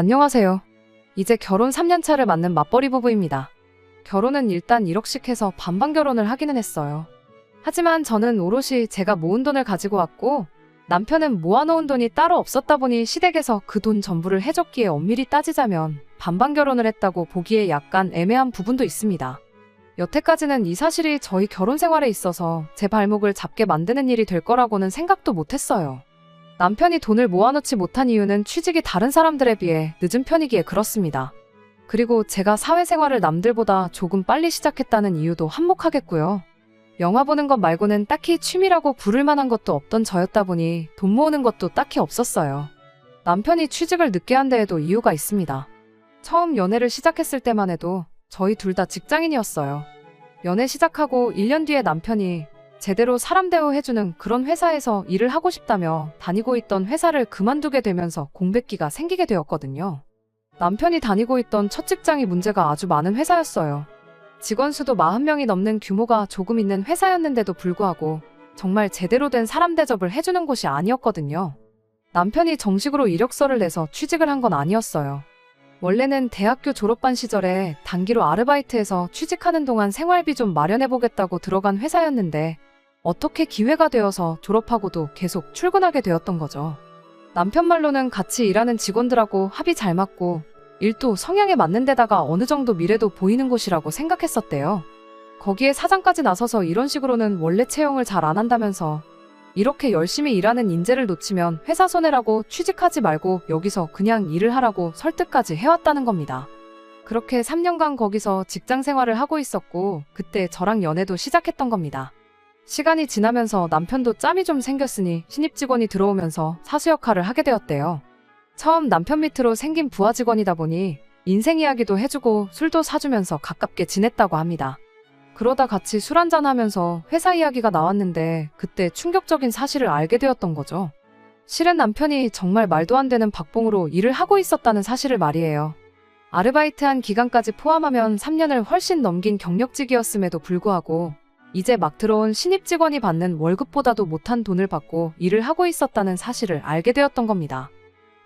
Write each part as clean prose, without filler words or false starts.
안녕하세요. 이제 결혼 3년 차를 맞는 맞벌이 부부입니다. 결혼은 일단 1억씩 해서 반반 결혼을 하기는 했어요. 하지만 저는 오롯이 제가 모은 돈을 가지고 왔고 남편은 모아놓은 돈이 따로 없었다 보니 시댁에서 그 돈 전부를 해줬기에 엄밀히 따지자면 반반 결혼을 했다고 보기에 약간 애매한 부분도 있습니다. 여태까지는 이 사실이 저희 결혼 생활에 있어서 제 발목을 잡게 만드는 일이 될 거라고는 생각도 못했어요. 남편이 돈을 모아놓지 못한 이유는 취직이 다른 사람들에 비해 늦은 편이기에 그렇습니다. 그리고 제가 사회생활을 남들보다 조금 빨리 시작했다는 이유도 한몫하겠고요. 영화 보는 것 말고는 딱히 취미라고 부를 만한 것도 없던 저였다 보니 돈 모으는 것도 딱히 없었어요. 남편이 취직을 늦게 한 데에도 이유가 있습니다. 처음 연애를 시작했을 때만 해도 저희 둘 다 직장인이었어요. 연애 시작하고 1년 뒤에 남편이 제대로 사람 대우해주는 그런 회사에서 일을 하고 싶다며 다니고 있던 회사를 그만두게 되면서 공백기가 생기게 되었거든요. 남편이 다니고 있던 첫 직장이 문제가 아주 많은 회사였어요. 직원 수도 40명이 넘는 규모가 조금 있는 회사였는데도 불구하고 정말 제대로 된 사람 대접을 해주는 곳이 아니었거든요. 남편이 정식으로 이력서를 내서 취직을 한 건 아니었어요. 원래는 대학교 졸업반 시절에 단기로 아르바이트해서 취직하는 동안 생활비 좀 마련해보겠다고 들어간 회사였는데 어떻게 기회가 되어서 졸업하고도 계속 출근하게 되었던 거죠. 남편 말로는 같이 일하는 직원들하고 합이 잘 맞고 일도 성향에 맞는 데다가 어느 정도 미래도 보이는 곳이라고 생각했었대요. 거기에 사장까지 나서서 이런 식으로는 원래 채용을 잘 안 한다면서 이렇게 열심히 일하는 인재를 놓치면 회사 손해라고 취직하지 말고 여기서 그냥 일을 하라고 설득까지 해왔다는 겁니다. 그렇게 3년간 거기서 직장 생활을 하고 있었고 그때 저랑 연애도 시작했던 겁니다. 시간이 지나면서 남편도 짬이 좀 생겼으니 신입 직원이 들어오면서 사수 역할을 하게 되었대요. 처음 남편 밑으로 생긴 부하 직원이다 보니 인생 이야기도 해주고 술도 사주면서 가깝게 지냈다고 합니다. 그러다 같이 술 한잔하면서 회사 이야기가 나왔는데 그때 충격적인 사실을 알게 되었던 거죠. 실은 남편이 정말 말도 안 되는 박봉으로 일을 하고 있었다는 사실을 말이에요. 아르바이트한 기간까지 포함하면 3년을 훨씬 넘긴 경력직이었음에도 불구하고 이제 막 들어온 신입 직원이 받는 월급보다도 못한 돈을 받고 일을 하고 있었다는 사실을 알게 되었던 겁니다.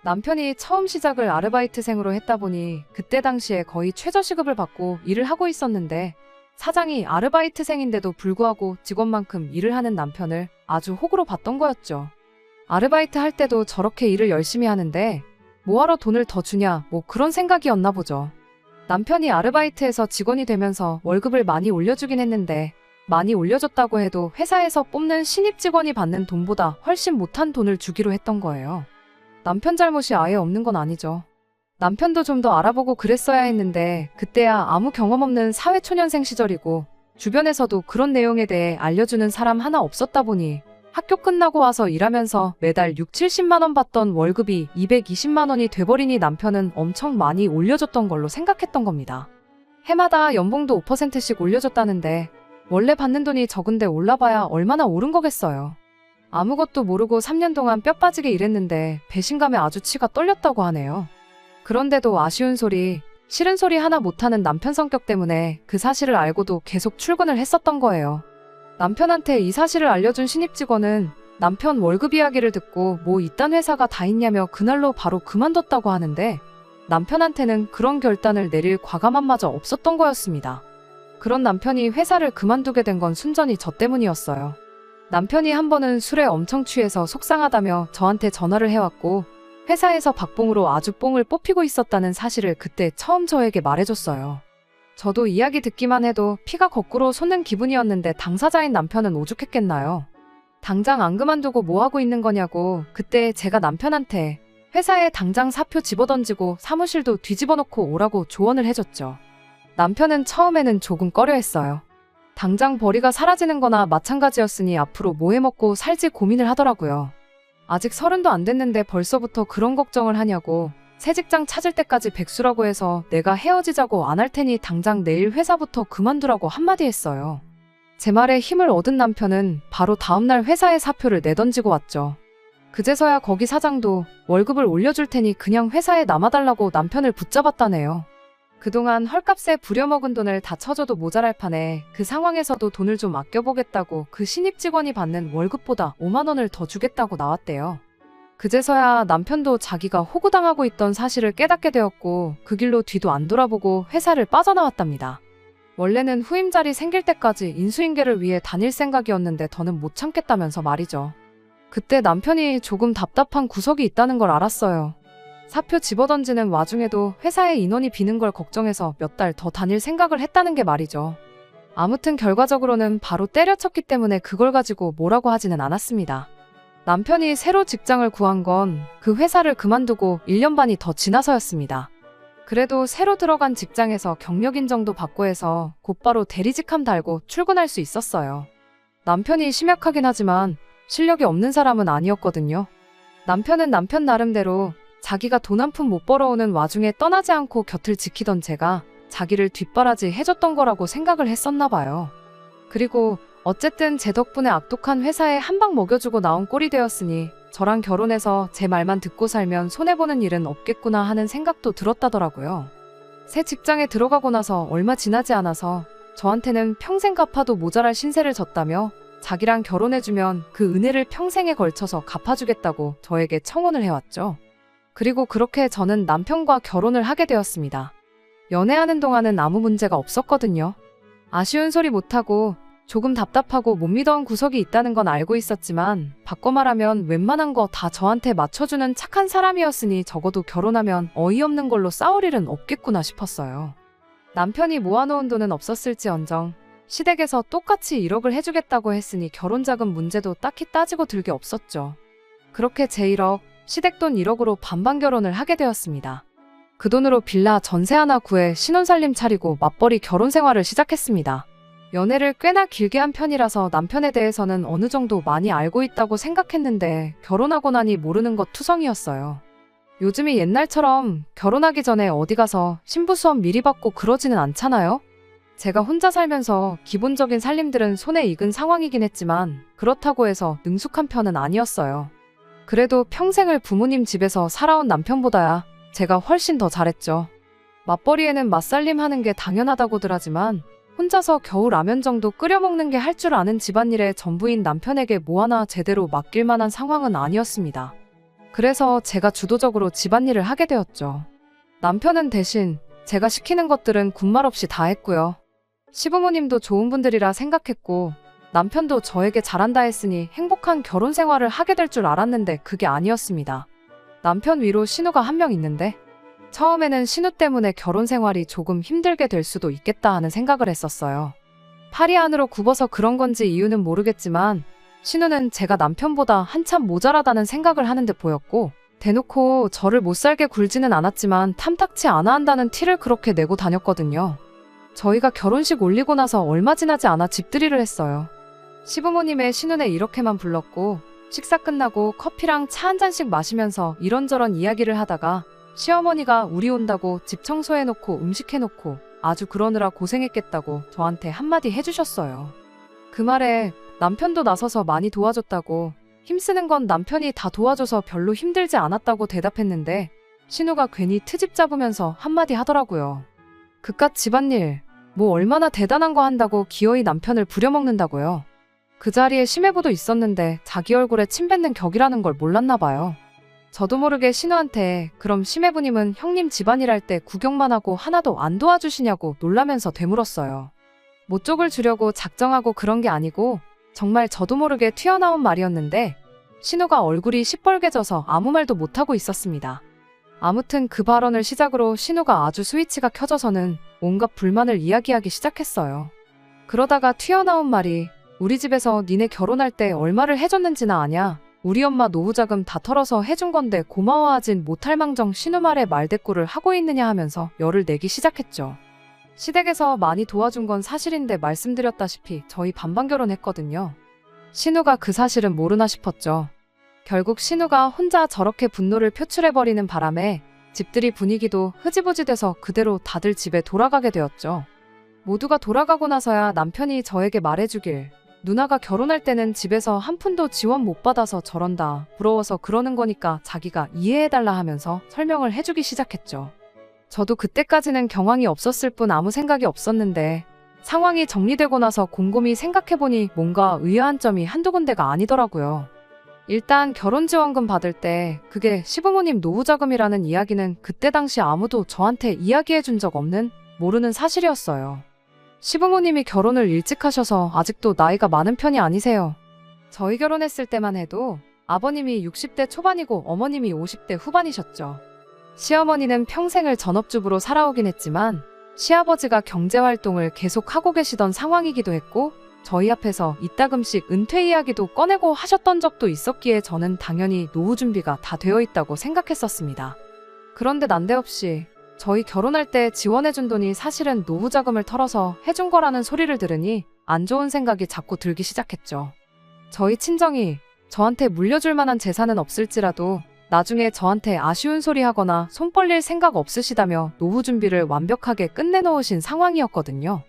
남편이 처음 시작을 아르바이트생으로 했다 보니 그때 당시에 거의 최저시급을 받고 일을 하고 있었는데 사장이 아르바이트생인데도 불구하고 직원만큼 일을 하는 남편을 아주 호구로 봤던 거였죠. 아르바이트 할 때도 저렇게 일을 열심히 하는데 뭐하러 돈을 더 주냐 뭐 그런 생각이었나 보죠. 남편이 아르바이트에서 직원이 되면서 월급을 많이 올려주긴 했는데 많이 올려줬다고 해도 회사에서 뽑는 신입 직원이 받는 돈보다 훨씬 못한 돈을 주기로 했던 거예요. 남편 잘못이 아예 없는 건 아니죠. 남편도 좀 더 알아보고 그랬어야 했는데 그때야 아무 경험 없는 사회초년생 시절이고 주변에서도 그런 내용에 대해 알려주는 사람 하나 없었다 보니 학교 끝나고 와서 일하면서 매달 6, 70만 원 받던 월급이 220만 원이 돼버리니 남편은 엄청 많이 올려줬던 걸로 생각했던 겁니다. 해마다 연봉도 5%씩 올려줬다는데 원래 받는 돈이 적은데 올라봐야 얼마나 오른 거겠어요. 아무것도 모르고 3년 동안 뼈 빠지게 일했는데 배신감에 아주 치가 떨렸다고 하네요. 그런데도 아쉬운 소리, 싫은 소리 하나 못하는 남편 성격 때문에 그 사실을 알고도 계속 출근을 했었던 거예요. 남편한테 이 사실을 알려준 신입 직원은 남편 월급 이야기를 듣고 뭐 이딴 회사가 다 있냐며 그날로 바로 그만뒀다고 하는데 남편한테는 그런 결단을 내릴 과감함마저 없었던 거였습니다. 그런 남편이 회사를 그만두게 된 건 순전히 저 때문이었어요. 남편이 한 번은 술에 엄청 취해서 속상하다며 저한테 전화를 해왔고 회사에서 박봉으로 아주 뽕을 뽑히고 있었다는 사실을 그때 처음 저에게 말해줬어요. 저도 이야기 듣기만 해도 피가 거꾸로 솟는 기분이었는데 당사자인 남편은 오죽했겠나요. 당장 안 그만두고 뭐하고 있는 거냐고 그때 제가 남편한테 회사에 당장 사표 집어던지고 사무실도 뒤집어놓고 오라고 조언을 해줬죠. 남편은 처음에는 조금 꺼려했어요. 당장 벌이가 사라지는 거나 마찬가지였으니 앞으로 뭐 해먹고 살지 고민을 하더라고요. 아직 30도 안 됐는데 벌써부터 그런 걱정을 하냐고 새 직장 찾을 때까지 백수라고 해서 내가 헤어지자고 안 할 테니 당장 내일 회사부터 그만두라고 한마디 했어요. 제 말에 힘을 얻은 남편은 바로 다음날 회사에 사표를 내던지고 왔죠. 그제서야 거기 사장도 월급을 올려줄 테니 그냥 회사에 남아달라고 남편을 붙잡았다네요. 그동안 헐값에 부려먹은 돈을 다 쳐줘도 모자랄 판에 그 상황에서도 돈을 좀 아껴보겠다고 그 신입 직원이 받는 월급보다 5만 원을 더 주겠다고 나왔대요. 그제서야 남편도 자기가 호구당하고 있던 사실을 깨닫게 되었고 그 길로 뒤도 안 돌아보고 회사를 빠져나왔답니다. 원래는 후임 자리 생길 때까지 인수인계를 위해 다닐 생각이었는데 더는 못 참겠다면서 말이죠. 그때 남편이 조금 답답한 구석이 있다는 걸 알았어요. 사표 집어던지는 와중에도 회사에 인원이 비는 걸 걱정해서 몇 달 더 다닐 생각을 했다는 게 말이죠. 아무튼 결과적으로는 바로 때려쳤기 때문에 그걸 가지고 뭐라고 하지는 않았습니다. 남편이 새로 직장을 구한 건 그 회사를 그만두고 1년 반이 더 지나서였습니다. 그래도 새로 들어간 직장에서 경력 인정도 받고 해서 곧바로 대리직함 달고 출근할 수 있었어요. 남편이 심약하긴 하지만 실력이 없는 사람은 아니었거든요. 남편은 남편 나름대로 자기가 돈 한 푼 못 벌어오는 와중에 떠나지 않고 곁을 지키던 제가 자기를 뒷바라지 해줬던 거라고 생각을 했었나 봐요. 그리고 어쨌든 제 덕분에 악독한 회사에 한 방 먹여주고 나온 꼴이 되었으니 저랑 결혼해서 제 말만 듣고 살면 손해보는 일은 없겠구나 하는 생각도 들었다더라고요. 새 직장에 들어가고 나서 얼마 지나지 않아서 저한테는 평생 갚아도 모자랄 신세를 졌다며 자기랑 결혼해주면 그 은혜를 평생에 걸쳐서 갚아주겠다고 저에게 청혼을 해왔죠. 그리고 그렇게 저는 남편과 결혼을 하게 되었습니다. 연애하는 동안은 아무 문제가 없었거든요. 아쉬운 소리 못하고 조금 답답하고 못 믿어온 구석이 있다는 건 알고 있었지만 바꿔 말하면 웬만한 거 다 저한테 맞춰주는 착한 사람이었으니 적어도 결혼하면 어이없는 걸로 싸울 일은 없겠구나 싶었어요. 남편이 모아놓은 돈은 없었을지언정 시댁에서 똑같이 1억을 해주겠다고 했으니 결혼자금 문제도 딱히 따지고 들 게 없었죠. 그렇게 제 1억, 시댁돈 1억으로 반반 결혼을 하게 되었습니다. 그 돈으로 빌라 전세 하나 구해 신혼살림 차리고 맞벌이 결혼 생활을 시작했습니다. 연애를 꽤나 길게 한 편이라서 남편에 대해서는 어느 정도 많이 알고 있다고 생각했는데 결혼하고 나니 모르는 것 투성이었어요. 요즘이 옛날처럼 결혼하기 전에 어디 가서 신부 수업 미리 받고 그러지는 않잖아요? 제가 혼자 살면서 기본적인 살림들은 손에 익은 상황이긴 했지만 그렇다고 해서 능숙한 편은 아니었어요. 그래도 평생을 부모님 집에서 살아온 남편보다야 제가 훨씬 더 잘했죠. 맞벌이에는 맞살림 하는 게 당연하다고들 하지만 혼자서 겨우 라면 정도 끓여 먹는 게 할 줄 아는 집안일에 전부인 남편에게 뭐 하나 제대로 맡길 만한 상황은 아니었습니다. 그래서 제가 주도적으로 집안일을 하게 되었죠. 남편은 대신 제가 시키는 것들은 군말 없이 다 했고요. 시부모님도 좋은 분들이라 생각했고 남편도 저에게 잘한다 했으니 행복한 결혼 생활을 하게 될 줄 알았는데 그게 아니었습니다. 남편 위로 신우가 한 명 있는데 처음에는 신우 때문에 결혼 생활이 조금 힘들게 될 수도 있겠다 하는 생각을 했었어요. 팔이 안으로 굽어서 그런 건지 이유는 모르겠지만 신우는 제가 남편보다 한참 모자라다는 생각을 하는 듯 보였고 대놓고 저를 못살게 굴지는 않았지만 탐탁치 않아 한다는 티를 그렇게 내고 다녔거든요. 저희가 결혼식 올리고 나서 얼마 지나지 않아 집들이를 했어요. 시부모님의 신우네 이렇게만 불렀고 식사 끝나고 커피랑 차 한 잔씩 마시면서 이런저런 이야기를 하다가 시어머니가 우리 온다고 집 청소해놓고 음식해놓고 아주 그러느라 고생했겠다고 저한테 한마디 해주셨어요. 그 말에 남편도 나서서 많이 도와줬다고 힘쓰는 건 남편이 다 도와줘서 별로 힘들지 않았다고 대답했는데 신우가 괜히 트집 잡으면서 한마디 하더라고요. 그깟 집안일 뭐 얼마나 대단한 거 한다고 기어이 남편을 부려먹는다고요. 그 자리에 심해부도 있었는데 자기 얼굴에 침 뱉는 격이라는 걸 몰랐나 봐요. 저도 모르게 신우한테 그럼 심해부님은 형님 집안일 할 때 구경만 하고 하나도 안 도와주시냐고 놀라면서 되물었어요. 모쪽을 주려고 작정하고 그런 게 아니고 정말 저도 모르게 튀어나온 말이었는데 신우가 얼굴이 시뻘개져서 아무 말도 못하고 있었습니다. 아무튼 그 발언을 시작으로 신우가 아주 스위치가 켜져서는 온갖 불만을 이야기하기 시작했어요. 그러다가 튀어나온 말이 우리 집에서 니네 결혼할 때 얼마를 해줬는지나 아냐? 우리 엄마 노후자금 다 털어서 해준 건데 고마워하진 못할 망정 신우 말에 말대꾸를 하고 있느냐 하면서 열을 내기 시작했죠. 시댁에서 많이 도와준 건 사실인데 말씀드렸다시피 저희 반반 결혼했거든요. 신우가 그 사실은 모르나 싶었죠. 결국 신우가 혼자 저렇게 분노를 표출해버리는 바람에 집들이 분위기도 흐지부지 돼서 그대로 다들 집에 돌아가게 되었죠. 모두가 돌아가고 나서야 남편이 저에게 말해주길 누나가 결혼할 때는 집에서 한 푼도 지원 못 받아서 저런다. 부러워서 그러는 거니까 자기가 이해해달라 하면서 설명을 해주기 시작했죠. 저도 그때까지는 경황이 없었을 뿐 아무 생각이 없었는데 상황이 정리되고 나서 곰곰이 생각해보니 뭔가 의아한 점이 한두 군데가 아니더라고요. 일단 결혼지원금 받을 때 그게 시부모님 노후자금이라는 이야기는 그때 당시 아무도 저한테 이야기해 준 적 없는 모르는 사실이었어요. 시부모님이 결혼을 일찍 하셔서 아직도 나이가 많은 편이 아니세요. 저희 결혼했을 때만 해도 아버님이 60대 초반이고 어머님이 50대 후반이셨죠. 시어머니는 평생을 전업주부로 살아오긴 했지만 시아버지가 경제활동을 계속 하고 계시던 상황이기도 했고 저희 앞에서 이따금씩 은퇴 이야기도 꺼내고 하셨던 적도 있었기에 저는 당연히 노후 준비가 다 되어 있다고 생각했었습니다. 그런데 난데없이 저희 결혼할 때 지원해준 돈이 사실은 노후 자금을 털어서 해준 거라는 소리를 들으니 안 좋은 생각이 자꾸 들기 시작했죠. 저희 친정이 저한테 물려줄 만한 재산은 없을지라도 나중에 저한테 아쉬운 소리 하거나 손 벌릴 생각 없으시다며 노후 준비를 완벽하게 끝내놓으신 상황이었거든요.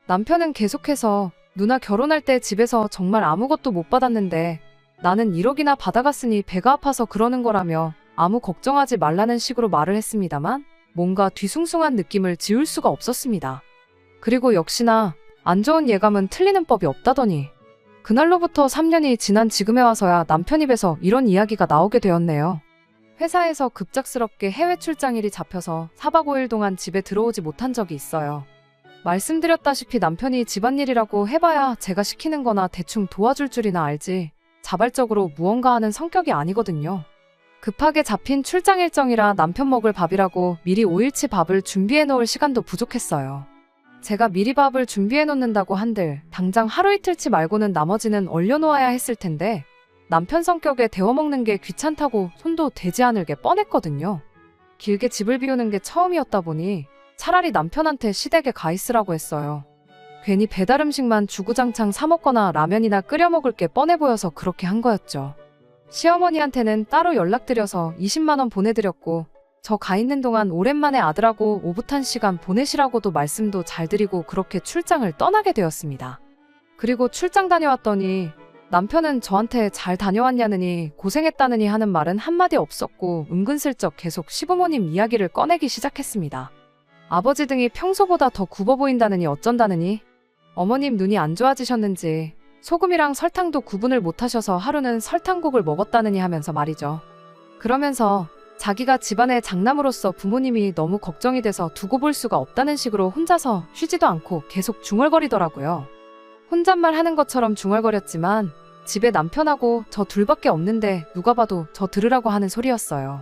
남편은 계속해서 누나 결혼할 때 집에서 정말 아무것도 못 받았는데 나는 1억이나 받아갔으니 배가 아파서 그러는 거라며 아무 걱정하지 말라는 식으로 말을 했습니다만 뭔가 뒤숭숭한 느낌을 지울 수가 없었습니다. 그리고 역시나 안 좋은 예감은 틀리는 법이 없다더니 그날로부터 3년이 지난 지금에 와서야 남편 입에서 이런 이야기가 나오게 되었네요. 회사에서 급작스럽게 해외 출장일이 잡혀서 4박 5일 동안 집에 들어오지 못한 적이 있어요. 말씀드렸다시피 남편이 집안일이라고 해봐야 제가 시키는 거나 대충 도와줄 줄이나 알지 자발적으로 무언가 하는 성격이 아니거든요. 급하게 잡힌 출장 일정이라 남편 먹을 밥이라고 미리 5일치 밥을 준비해 놓을 시간도 부족했어요. 제가 미리 밥을 준비해 놓는다고 한들 당장 하루 이틀치 말고는 나머지는 얼려놓아야 했을 텐데 남편 성격에 데워 먹는 게 귀찮다고 손도 대지 않을 게 뻔했거든요. 길게 집을 비우는 게 처음이었다 보니 차라리 남편한테 시댁에 가 있으라고 했어요. 괜히 배달 음식만 주구장창 사 먹거나 라면이나 끓여 먹을 게 뻔해 보여서 그렇게 한 거였죠. 시어머니한테는 따로 연락드려서 20만 원 보내드렸고 저 가 있는 동안 오랜만에 아들하고 오붓한 시간 보내시라고도 말씀도 잘 드리고 그렇게 출장을 떠나게 되었습니다. 그리고 출장 다녀왔더니 남편은 저한테 잘 다녀왔냐느니 고생했다느니 하는 말은 한마디 없었고 은근슬쩍 계속 시부모님 이야기를 꺼내기 시작했습니다. 아버지 등이 평소보다 더 굽어 보인다느니 어쩐다느니 어머님 눈이 안 좋아지셨는지 소금이랑 설탕도 구분을 못하셔서 하루는 설탕국을 먹었다느니 하면서 말이죠. 그러면서 자기가 집안의 장남으로서 부모님이 너무 걱정이 돼서 두고 볼 수가 없다는 식으로 혼자서 쉬지도 않고 계속 중얼거리더라고요. 혼잣말 하는 것처럼 중얼거렸지만 집에 남편하고 저 둘밖에 없는데 누가 봐도 저 들으라고 하는 소리였어요.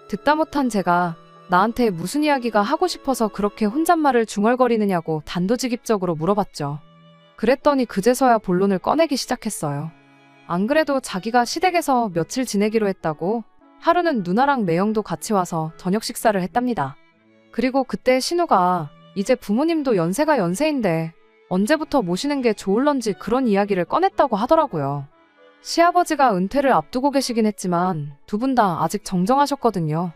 듣다 못한 제가 나한테 무슨 이야기가 하고 싶어서 그렇게 혼잣말을 중얼거리느냐고 단도직입적으로 물어봤죠. 그랬더니 그제서야 본론을 꺼내기 시작했어요. 안 그래도 자기가 시댁에서 며칠 지내기로 했다고 하루는 누나랑 매형도 같이 와서 저녁 식사를 했답니다. 그리고 그때 신우가 이제 부모님도 연세가 연세인데 언제부터 모시는 게 좋을런지 그런 이야기를 꺼냈다고 하더라고요. 시아버지가 은퇴를 앞두고 계시긴 했지만 두 분 다 아직 정정하셨거든요.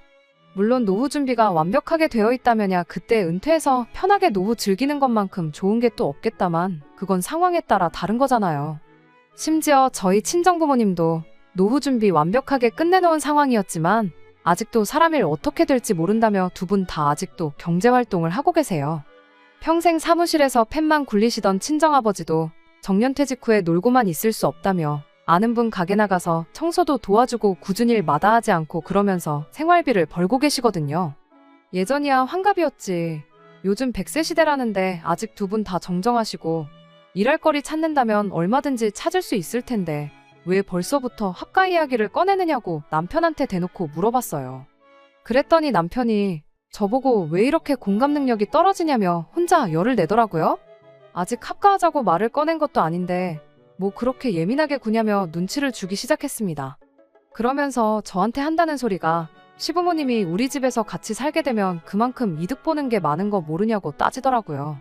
물론 노후 준비가 완벽하게 되어 있다면야 그때 은퇴해서 편하게 노후 즐기는 것만큼 좋은 게 또 없겠다만 그건 상황에 따라 다른 거잖아요. 심지어 저희 친정부모님도 노후 준비 완벽하게 끝내놓은 상황이었지만 아직도 사람 일 어떻게 될지 모른다며 두 분 다 아직도 경제활동을 하고 계세요. 평생 사무실에서 펜만 굴리시던 친정아버지도 정년퇴직 후에 놀고만 있을 수 없다며 아는 분 가게 나가서 청소도 도와주고 굳은 일 마다하지 않고 그러면서 생활비를 벌고 계시거든요. 예전이야 환갑이었지. 요즘 100세 시대라는데 아직 두 분 다 정정하시고 일할 거리 찾는다면 얼마든지 찾을 수 있을 텐데 왜 벌써부터 합가 이야기를 꺼내느냐고 남편한테 대놓고 물어봤어요. 그랬더니 남편이 저보고 왜 이렇게 공감 능력이 떨어지냐며 혼자 열을 내더라고요. 아직 합가하자고 말을 꺼낸 것도 아닌데 뭐 그렇게 예민하게 구냐며 눈치를 주기 시작했습니다. 그러면서 저한테 한다는 소리가 시부모님이 우리 집에서 같이 살게 되면 그만큼 이득 보는 게 많은 거 모르냐고 따지더라고요.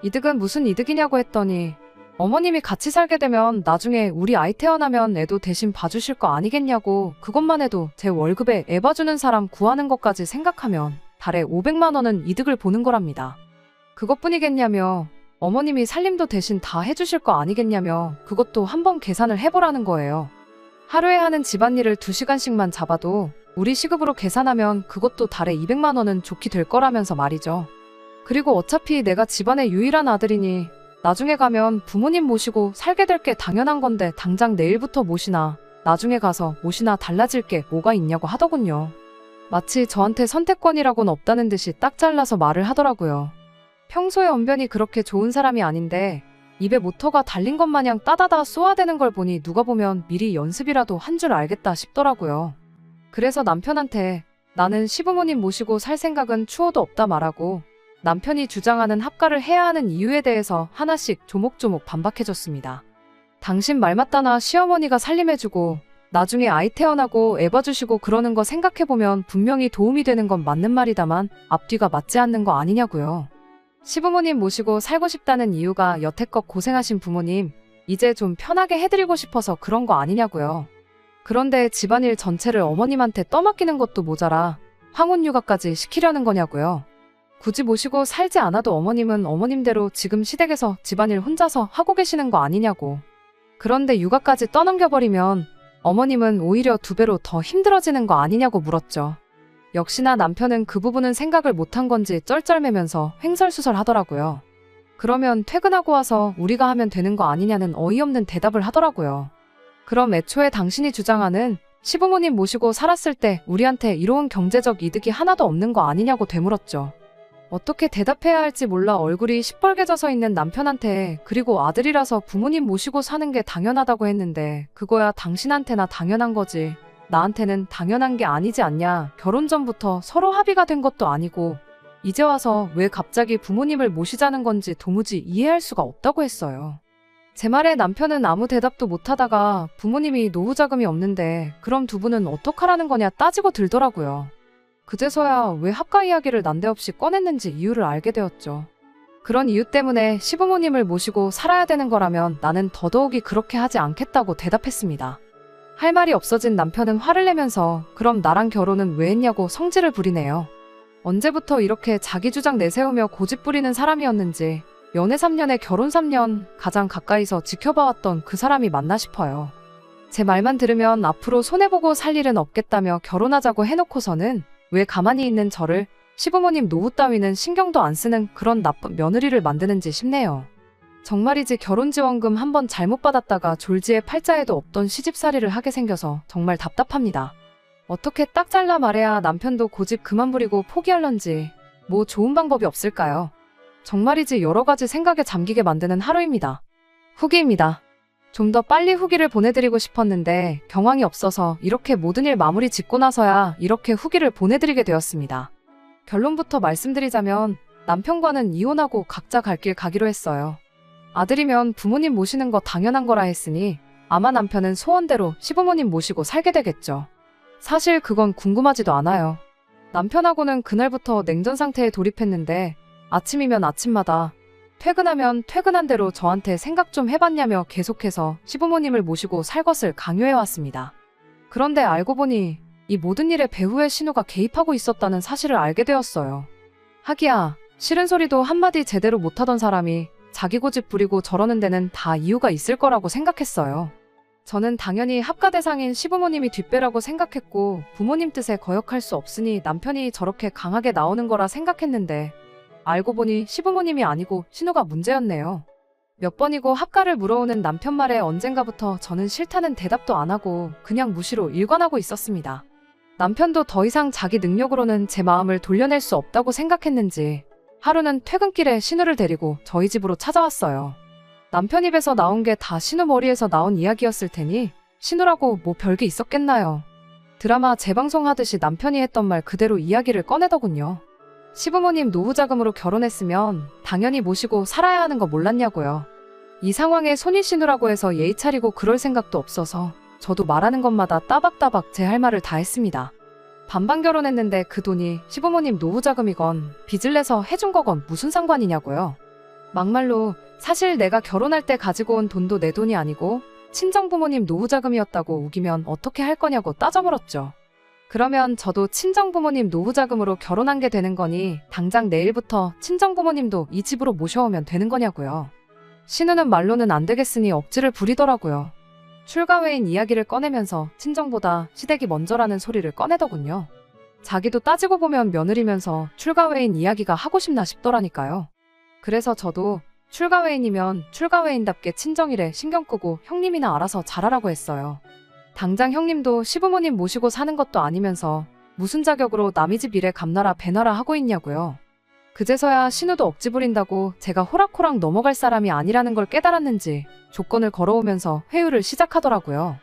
이득은 무슨 이득이냐고 했더니 어머님이 같이 살게 되면 나중에 우리 아이 태어나면 애도 대신 봐주실 거 아니겠냐고 그것만 해도 제 월급에 애 봐주는 사람 구하는 것까지 생각하면 달에 500만 원은 이득을 보는 거랍니다. 그것뿐이겠냐며 어머님이 살림도 대신 다 해주실 거 아니겠냐며 그것도 한번 계산을 해보라는 거예요. 하루에 하는 집안일을 2시간씩만 잡아도 우리 시급으로 계산하면 그것도 달에 200만 원은 좋게 될 거라면서 말이죠. 그리고 어차피 내가 집안의 유일한 아들이니 나중에 가면 부모님 모시고 살게 될 게 당연한 건데 당장 내일부터 모시나 나중에 가서 몫이나 달라질 게 뭐가 있냐고 하더군요. 마치 저한테 선택권이라고는 없다는 듯이 딱 잘라서 말을 하더라고요. 평소에 언변이 그렇게 좋은 사람이 아닌데 입에 모터가 달린 것 마냥 따다다 쏘아대는 걸 보니 누가 보면 미리 연습이라도 한 줄 알겠다 싶더라고요. 그래서 남편한테 나는 시부모님 모시고 살 생각은 추호도 없다 말하고 남편이 주장하는 합가를 해야 하는 이유에 대해서 하나씩 조목조목 반박해줬습니다. 당신 말 맞다나 시어머니가 살림해주고 나중에 아이 태어나고 애 봐주시고 그러는 거 생각해보면 분명히 도움이 되는 건 맞는 말이다만 앞뒤가 맞지 않는 거 아니냐고요. 시부모님 모시고 살고 싶다는 이유가 여태껏 고생하신 부모님 이제 좀 편하게 해드리고 싶어서 그런 거 아니냐고요. 그런데 집안일 전체를 어머님한테 떠맡기는 것도 모자라 황혼육아까지 시키려는 거냐고요. 굳이 모시고 살지 않아도 어머님은 어머님대로 지금 시댁에서 집안일 혼자서 하고 계시는 거 아니냐고. 그런데 육아까지 떠넘겨버리면 어머님은 오히려 2배로 더 힘들어지는 거 아니냐고 물었죠. 역시나 남편은 그 부분은 생각을 못한 건지 쩔쩔매면서 횡설수설 하더라고요. 그러면 퇴근하고 와서 우리가 하면 되는 거 아니냐는 어이없는 대답을 하더라고요. 그럼 애초에 당신이 주장하는 시부모님 모시고 살았을 때 우리한테 이로운 경제적 이득이 하나도 없는 거 아니냐고 되물었죠. 어떻게 대답해야 할지 몰라 얼굴이 시뻘개져서 있는 남편한테 그리고 아들이라서 부모님 모시고 사는 게 당연하다고 했는데 그거야 당신한테나 당연한 거지. 나한테는 당연한 게 아니지 않냐. 결혼 전부터 서로 합의가 된 것도 아니고 이제 와서 왜 갑자기 부모님을 모시자는 건지 도무지 이해할 수가 없다고 했어요. 제 말에 남편은 아무 대답도 못하다가 부모님이 노후 자금이 없는데 그럼 두 분은 어떡하라는 거냐 따지고 들더라고요. 그제서야 왜 합가 이야기를 난데없이 꺼냈는지 이유를 알게 되었죠. 그런 이유 때문에 시부모님을 모시고 살아야 되는 거라면 나는 더더욱이 그렇게 하지 않겠다고 대답했습니다. 할 말이 없어진 남편은 화를 내면서 그럼 나랑 결혼은 왜 했냐고 성질을 부리네요. 언제부터 이렇게 자기 주장 내세우며 고집 부리는 사람이었는지 연애 3년에 결혼 3년 가장 가까이서 지켜봐왔던 그 사람이 맞나 싶어요. 제 말만 들으면 앞으로 손해보고 살 일은 없겠다며 결혼하자고 해놓고서는 왜 가만히 있는 저를 시부모님 노후 따위는 신경도 안 쓰는 그런 나쁜 며느리를 만드는지 싶네요. 정말이지 결혼지원금 한번 잘못 받았다가 졸지에 팔자에도 없던 시집살이를 하게 생겨서 정말 답답합니다. 어떻게 딱 잘라 말해야 남편도 고집 그만 부리고 포기할런지 뭐 좋은 방법이 없을까요? 정말이지 여러 가지 생각에 잠기게 만드는 하루입니다. 후기입니다. 좀 더 빨리 후기를 보내드리고 싶었는데 경황이 없어서 이렇게 모든 일 마무리 짓고 나서야 이렇게 후기를 보내드리게 되었습니다. 결론부터 말씀드리자면 남편과는 이혼하고 각자 갈 길 가기로 했어요. 아들이면 부모님 모시는 거 당연한 거라 했으니 아마 남편은 소원대로 시부모님 모시고 살게 되겠죠. 사실 그건 궁금하지도 않아요. 남편하고는 그날부터 냉전 상태에 돌입했는데 아침이면 아침마다 퇴근하면 퇴근한 대로 저한테 생각 좀 해봤냐며 계속해서 시부모님을 모시고 살 것을 강요해왔습니다. 그런데 알고 보니 이 모든 일에 배우의 신우가 개입하고 있었다는 사실을 알게 되었어요. 하기야 싫은 소리도 한마디 제대로 못하던 사람이 자기 고집 부리고 저러는 데는 다 이유가 있을 거라고 생각했어요. 저는 당연히 합가 대상인 시부모님이 뒷배라고 생각했고 부모님 뜻에 거역할 수 없으니 남편이 저렇게 강하게 나오는 거라 생각했는데 알고 보니 시부모님이 아니고 신우가 문제였네요. 몇 번이고 합가를 물어오는 남편 말에 언젠가부터 저는 싫다는 대답도 안 하고 그냥 무시로 일관하고 있었습니다. 남편도 더 이상 자기 능력으로는 제 마음을 돌려낼 수 없다고 생각했는지 하루는 퇴근길에 신우를 데리고 저희 집으로 찾아왔어요. 남편 입에서 나온 게 다 신우 머리에서 나온 이야기였을 테니 신우라고 뭐 별게 있었겠나요. 드라마 재방송하듯이 남편이 했던 말 그대로 이야기를 꺼내더군요. 시부모님 노후 자금으로 결혼했으면 당연히 모시고 살아야 하는 거 몰랐냐고요. 이 상황에 손이신우라고 해서 예의 차리고 그럴 생각도 없어서 저도 말하는 것마다 따박따박 제 할 말을 다 했습니다. 반반 결혼했는데 그 돈이 시부모님 노후 자금이건 빚을 내서 해준 거건 무슨 상관이냐고요. 막말로 사실 내가 결혼할 때 가지고 온 돈도 내 돈이 아니고 친정부모님 노후 자금이었다고 우기면 어떻게 할 거냐고 따져물었죠. 그러면 저도 친정부모님 노후 자금으로 결혼한 게 되는 거니 당장 내일부터 친정부모님도 이 집으로 모셔오면 되는 거냐고요. 신우는 말로는 안 되겠으니 억지를 부리더라고요. 출가 외인 이야기를 꺼내면서 친정보다 시댁이 먼저라는 소리를 꺼내더군요. 자기도 따지고 보면 며느리면서 출가 외인 이야기가 하고 싶나 싶더라니까요. 그래서 저도 출가 외인이면 출가 외인답게 친정일에 신경 끄고 형님이나 알아서 잘하라고 했어요. 당장 형님도 시부모님 모시고 사는 것도 아니면서 무슨 자격으로 남의 집 일에 감나라 배나라 하고 있냐고요. 그제서야 신우도 억지 부린다고 제가 호락호락 넘어갈 사람이 아니라는 걸 깨달았는지 조건을 걸어오면서 회유를 시작하더라고요.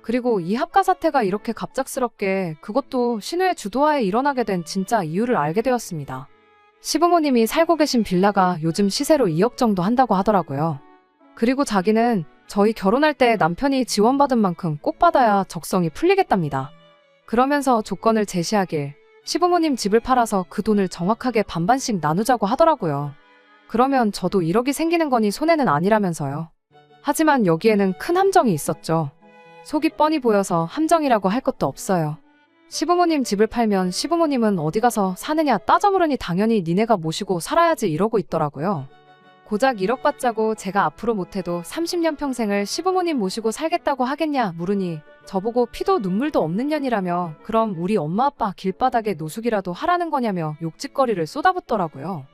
그리고 이 합가 사태가 이렇게 갑작스럽게 그것도 신우의 주도하에 일어나게 된 진짜 이유를 알게 되었습니다. 시부모님이 살고 계신 빌라가 요즘 시세로 2억 정도 한다고 하더라고요. 그리고 자기는 저희 결혼할 때 남편이 지원받은 만큼 꼭 받아야 적성이 풀리겠답니다. 그러면서 조건을 제시하길 시부모님 집을 팔아서 그 돈을 정확하게 반반씩 나누자고 하더라고요. 그러면 저도 1억이 생기는 거니 손해는 아니라면서요. 하지만 여기에는 큰 함정이 있었죠. 속이 뻔히 보여서 함정이라고 할 것도 없어요. 시부모님 집을 팔면 시부모님은 어디 가서 사느냐 따져 물으니 당연히 니네가 모시고 살아야지 이러고 있더라고요. 고작 1억 받자고 제가 앞으로 못해도 30년 평생을 시부모님 모시고 살겠다고 하겠냐 물으니 저보고 피도 눈물도 없는 년이라며 그럼 우리 엄마 아빠 길바닥에 노숙이라도 하라는 거냐며 욕짓거리를 쏟아붓더라고요.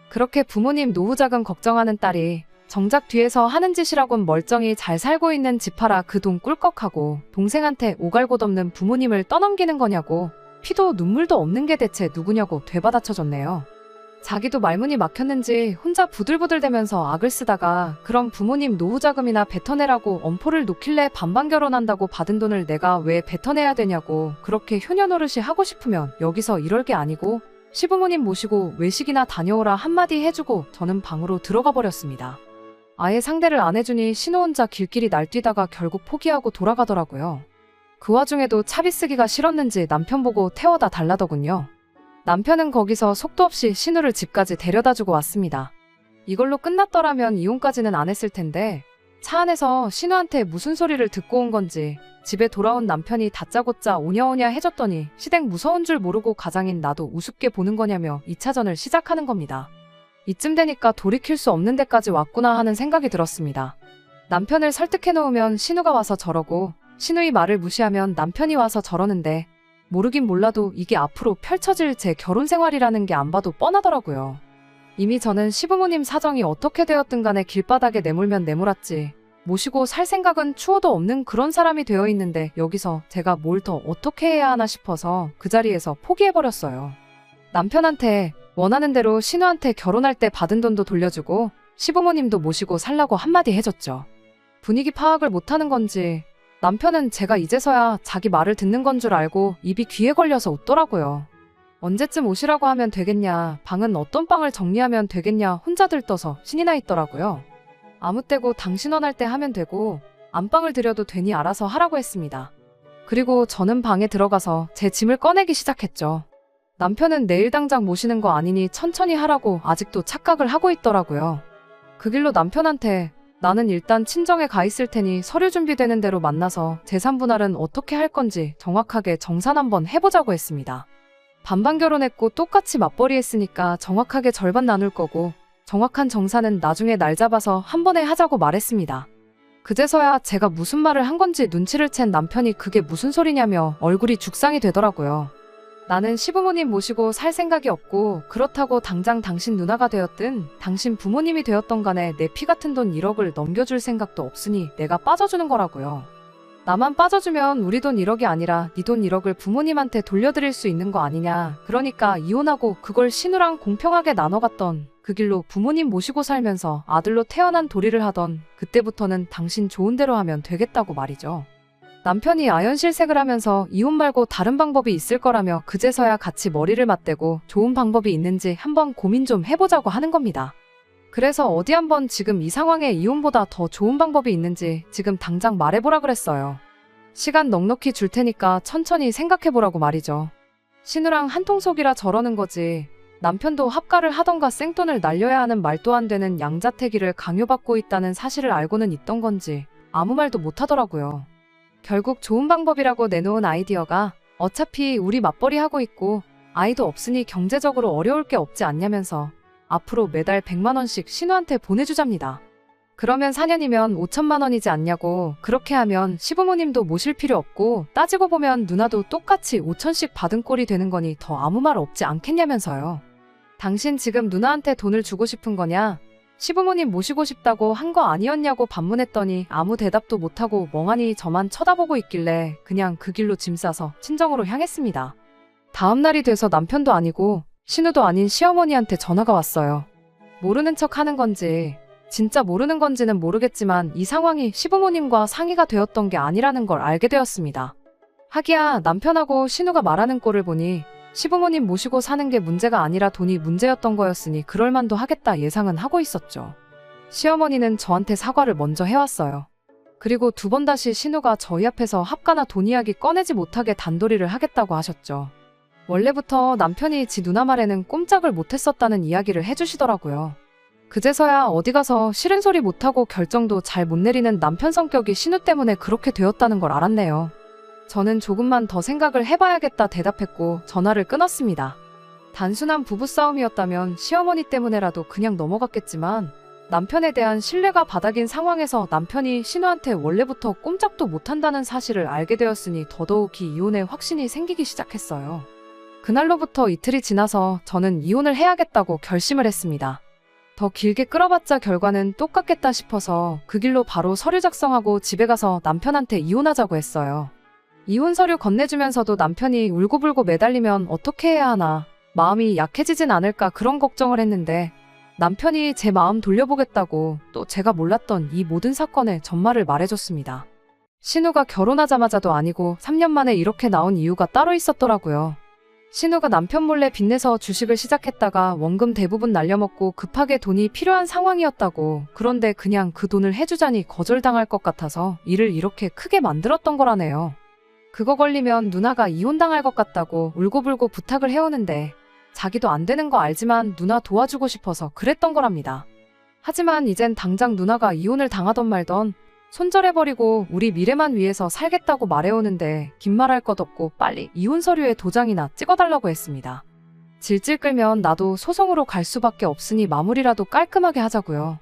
그렇게 부모님 노후 자금 걱정하는 딸이 정작 뒤에서 하는 짓이라곤 멀쩡히 잘 살고 있는 집 팔아 그 돈 꿀꺽하고 동생한테 오갈곳없는 부모님을 떠넘기는 거냐고 피도 눈물도 없는 게 대체 누구냐고 되받아쳐줬네요. 자기도 말문이 막혔는지 혼자 부들부들대면서 악을 쓰다가 그럼 부모님 노후자금이나 뱉어내라고 엄포를 놓길래 반반 결혼한다고 받은 돈을 내가 왜 뱉어내야 되냐고 그렇게 효녀노릇이 하고 싶으면 여기서 이럴 게 아니고 시부모님 모시고 외식이나 다녀오라 한마디 해주고 저는 방으로 들어가 버렸습니다. 아예 상대를 안 해주니 신우 혼자 길길이 날뛰다가 결국 포기하고 돌아가더라고요. 그 와중에도 차비 쓰기가 싫었는지 남편 보고 태워다 달라더군요. 남편은 거기서 속도 없이 신우를 집까지 데려다주고 왔습니다. 이걸로 끝났더라면 이혼까지는 안 했을 텐데 차 안에서 신우한테 무슨 소리를 듣고 온 건지 집에 돌아온 남편이 다짜고짜 오냐오냐 해줬더니 시댁 무서운 줄 모르고 가장인 나도 우습게 보는 거냐며 2차전을 시작하는 겁니다. 이쯤 되니까 돌이킬 수 없는 데까지 왔구나 하는 생각이 들었습니다. 남편을 설득해 놓으면 신우가 와서 저러고 신우의 말을 무시하면 남편이 와서 저러는데 모르긴 몰라도 이게 앞으로 펼쳐질 제 결혼 생활이라는 게 안 봐도 뻔하더라고요. 이미 저는 시부모님 사정이 어떻게 되었든 간에 길바닥에 내몰면 내몰았지 모시고 살 생각은 추호도 없는 그런 사람이 되어 있는데 여기서 제가 뭘 더 어떻게 해야 하나 싶어서 그 자리에서 포기해버렸어요. 남편한테 원하는 대로 신우한테 결혼할 때 받은 돈도 돌려주고 시부모님도 모시고 살라고 한마디 해줬죠. 분위기 파악을 못하는 건지 남편은 제가 이제서야 자기 말을 듣는 건 줄 알고 입이 귀에 걸려서 웃더라고요. 언제쯤 오시라고 하면 되겠냐, 방은 어떤 방을 정리하면 되겠냐 혼자 들떠서 신이 나 있더라고요. 아무 때고 당신 원할 때 하면 되고 안방을 들여도 되니 알아서 하라고 했습니다. 그리고 저는 방에 들어가서 제 짐을 꺼내기 시작했죠. 남편은 내일 당장 모시는 거 아니니 천천히 하라고 아직도 착각을 하고 있더라고요. 그 길로 남편한테 나는 일단 친정에 가 있을 테니 서류 준비되는 대로 만나서 재산 분할은 어떻게 할 건지 정확하게 정산 한번 해보자고 했습니다. 반반 결혼했고 똑같이 맞벌이 했으니까 정확하게 절반 나눌 거고 정확한 정산은 나중에 날 잡아서 한 번에 하자고 말했습니다. 그제서야 제가 무슨 말을 한 건지 눈치를 챈 남편이 그게 무슨 소리냐며 얼굴이 죽상이 되더라고요. 나는 시부모님 모시고 살 생각이 없고 그렇다고 당장 당신 누나가 되었든 당신 부모님이 되었던 간에 내 피 같은 돈 1억을 넘겨줄 생각도 없으니 내가 빠져주는 거라고요. 나만 빠져주면 우리 돈 1억이 아니라 네 돈 1억을 부모님한테 돌려드릴 수 있는 거 아니냐. 그러니까 이혼하고 그걸 신우랑 공평하게 나눠갔던 그 길로 부모님 모시고 살면서 아들로 태어난 도리를 하던 그때부터는 당신 좋은 대로 하면 되겠다고 말이죠. 남편이 아연실색을 하면서 이혼 말고 다른 방법이 있을 거라며 그제서야 같이 머리를 맞대고 좋은 방법이 있는지 한번 고민 좀 해보자고 하는 겁니다. 그래서 어디 한번 지금 이 상황에 이혼보다 더 좋은 방법이 있는지 지금 당장 말해보라 그랬어요. 시간 넉넉히 줄 테니까 천천히 생각해보라고 말이죠. 신우랑 한통속이라 저러는 거지. 남편도 합가를 하던가 생돈을 날려야 하는 말도 안 되는 양자택일을 강요받고 있다는 사실을 알고는 있던 건지 아무 말도 못하더라고요. 결국 좋은 방법이라고 내놓은 아이디어가 어차피 우리 맞벌이 하고 있고 아이도 없으니 경제적으로 어려울 게 없지 않냐면서 앞으로 매달 100만 원씩 신우한테 보내주잡니다. 그러면 4년이면 5천만 원이지 않냐고. 그렇게 하면 시부모님도 모실 필요 없고 따지고 보면 누나도 똑같이 5천씩 받은 꼴이 되는 거니 더 아무 말 없지 않겠냐면서요. 당신 지금 누나한테 돈을 주고 싶은 거냐? 시부모님 모시고 싶다고 한 거 아니었냐고 반문했더니 아무 대답도 못하고 멍하니 저만 쳐다보고 있길래 그냥 그 길로 짐 싸서 친정으로 향했습니다. 다음 날이 돼서 남편도 아니고 신우도 아닌 시어머니한테 전화가 왔어요. 모르는 척 하는 건지 진짜 모르는 건지는 모르겠지만 이 상황이 시부모님과 상의가 되었던 게 아니라는 걸 알게 되었습니다. 하기야 남편하고 신우가 말하는 꼴을 보니 시부모님 모시고 사는 게 문제가 아니라 돈이 문제였던 거였으니 그럴만도 하겠다 예상은 하고 있었죠. 시어머니는 저한테 사과를 먼저 해왔어요. 그리고 두 번 다시 신우가 저희 앞에서 합가나 돈 이야기 꺼내지 못하게 단도리를 하겠다고 하셨죠. 원래부터 남편이 지 누나 말에는 꼼짝을 못했었다는 이야기를 해주시더라고요. 그제서야 어디 가서 싫은 소리 못하고 결정도 잘 못 내리는 남편 성격이 신우 때문에 그렇게 되었다는 걸 알았네요. 저는 조금만 더 생각을 해봐야겠다 대답했고 전화를 끊었습니다. 단순한 부부싸움이었다면 시어머니 때문에라도 그냥 넘어갔겠지만 남편에 대한 신뢰가 바닥인 상황에서 남편이 신우한테 원래부터 꼼짝도 못한다는 사실을 알게 되었으니 더더욱이 이혼의 확신이 생기기 시작했어요. 그날로부터 이틀이 지나서 저는 이혼을 해야겠다고 결심을 했습니다. 더 길게 끌어봤자 결과는 똑같겠다 싶어서 그 길로 바로 서류 작성하고 집에 가서 남편한테 이혼하자고 했어요. 이혼 서류 건네주면서도 남편이 울고불고 매달리면 어떻게 해야 하나, 마음이 약해지진 않을까 그런 걱정을 했는데 남편이 제 마음 돌려보겠다고 또 제가 몰랐던 이 모든 사건의 전말을 말해줬습니다. 신우가 결혼하자마자도 아니고 3년 만에 이렇게 나온 이유가 따로 있었더라고요. 신우가 남편 몰래 빚내서 주식을 시작했다가 원금 대부분 날려먹고 급하게 돈이 필요한 상황이었다고. 그런데 그냥 그 돈을 해주자니 거절당할 것 같아서 일을 이렇게 크게 만들었던 거라네요. 그거 걸리면 누나가 이혼당할 것 같다고 울고불고 부탁을 해오는데 자기도 안 되는 거 알지만 누나 도와주고 싶어서 그랬던 거랍니다. 하지만 이젠 당장 누나가 이혼을 당하던 말던 손절해버리고 우리 미래만 위해서 살겠다고 말해오는데 긴 말할 것 없고 빨리 이혼 서류에 도장이나 찍어달라고 했습니다. 질질 끌면 나도 소송으로 갈 수밖에 없으니 마무리라도 깔끔하게 하자고요.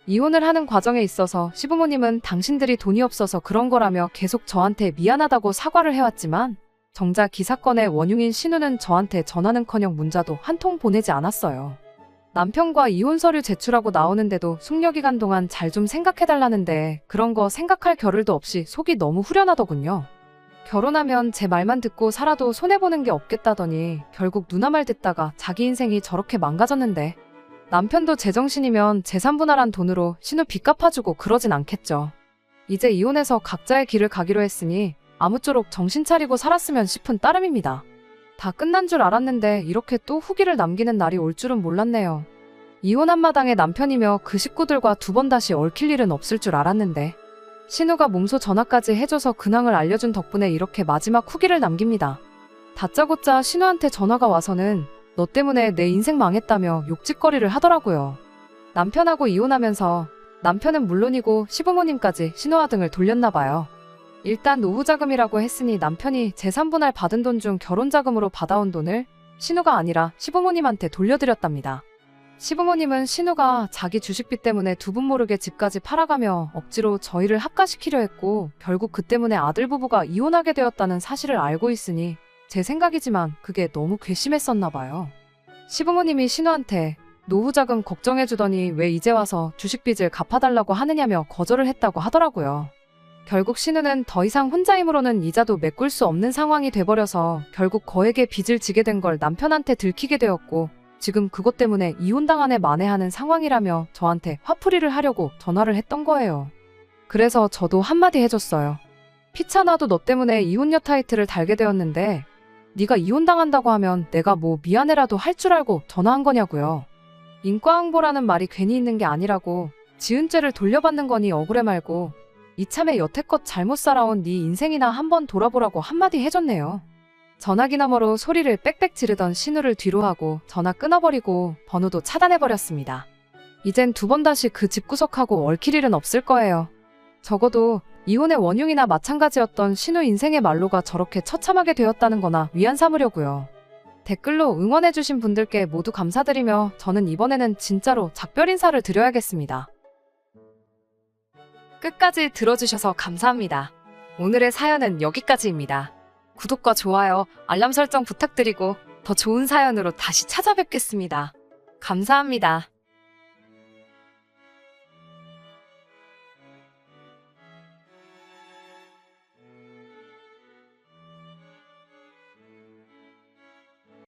이혼을 하는 과정에 있어서 시부모님은 당신들이 돈이 없어서 그런 거라며 계속 저한테 미안하다고 사과를 해왔지만 정작 이 사건의 원흉인 신우는 저한테 전화는커녕 문자도 한 통 보내지 않았어요. 남편과 이혼 서류 제출하고 나오는데도 숙려기간 동안 잘 좀 생각해달라는데 그런 거 생각할 겨를도 없이 속이 너무 후련하더군요. 결혼하면 제 말만 듣고 살아도 손해보는 게 없겠다더니 결국 누나 말 듣다가 자기 인생이 저렇게 망가졌는데 남편도 제정신이면 재산 분할한 돈으로 신우 빚 갚아주고 그러진 않겠죠. 이제 이혼해서 각자의 길을 가기로 했으니 아무쪼록 정신 차리고 살았으면 싶은 따름입니다. 다 끝난 줄 알았는데 이렇게 또 후기를 남기는 날이 올 줄은 몰랐네요. 이혼한 마당에 남편이며 그 식구들과 두 번 다시 얽힐 일은 없을 줄 알았는데 신우가 몸소 전화까지 해줘서 근황을 알려준 덕분에 이렇게 마지막 후기를 남깁니다. 다짜고짜 신우한테 전화가 와서는 너 때문에 내 인생 망했다며 욕짓거리를 하더라고요. 남편하고 이혼하면서 남편은 물론이고 시부모님까지 신우와 등을 돌렸나 봐요. 일단 노후자금이라고 했으니 남편이 재산분할 받은 돈 중 결혼자금으로 받아온 돈을 신우가 아니라 시부모님한테 돌려드렸답니다. 시부모님은 신우가 자기 주식빚 때문에 두 분 모르게 집까지 팔아가며 억지로 저희를 합가시키려 했고 결국 그 때문에 아들 부부가 이혼하게 되었다는 사실을 알고 있으니 제 생각이지만 그게 너무 괘씸했었나 봐요. 시부모님이 신우한테 노후자금 걱정해주더니 왜 이제 와서 주식빚을 갚아달라고 하느냐며 거절을 했다고 하더라고요. 결국 신우는 더 이상 혼자 힘으로는 이자도 메꿀 수 없는 상황이 돼버려서 결국 거액의 빚을 지게 된 걸 남편한테 들키게 되었고 지금 그것 때문에 이혼당한 애 만회하는 상황이라며 저한테 화풀이를 하려고 전화를 했던 거예요. 그래서 저도 한마디 해줬어요. 피차나도 너 때문에 이혼녀 타이틀을 달게 되었는데 네가 이혼당한다고 하면 내가 뭐 미안해라도 할 줄 알고 전화한 거냐고요. 인과응보라는 말이 괜히 있는 게 아니라고 지은 죄를 돌려받는 거니 억울해 말고 이참에 여태껏 잘못 살아온 네 인생이나 한번 돌아보라고 한마디 해줬네요. 전화기 너머로 소리를 빽빽 지르던 신우를 뒤로 하고 전화 끊어버리고 번호도 차단해버렸습니다. 이젠 두 번 다시 그 집구석하고 얽힐 일은 없을 거예요. 적어도 이혼의 원흉이나 마찬가지였던 신우 인생의 말로가 저렇게 처참하게 되었다는 거나 위안 삼으려고요. 댓글로 응원해주신 분들께 모두 감사드리며 저는 이번에는 진짜로 작별 인사를 드려야겠습니다. 끝까지 들어주셔서 감사합니다. 오늘의 사연은 여기까지입니다. 구독과 좋아요, 알람 설정 부탁드리고 더 좋은 사연으로 다시 찾아뵙겠습니다. 감사합니다.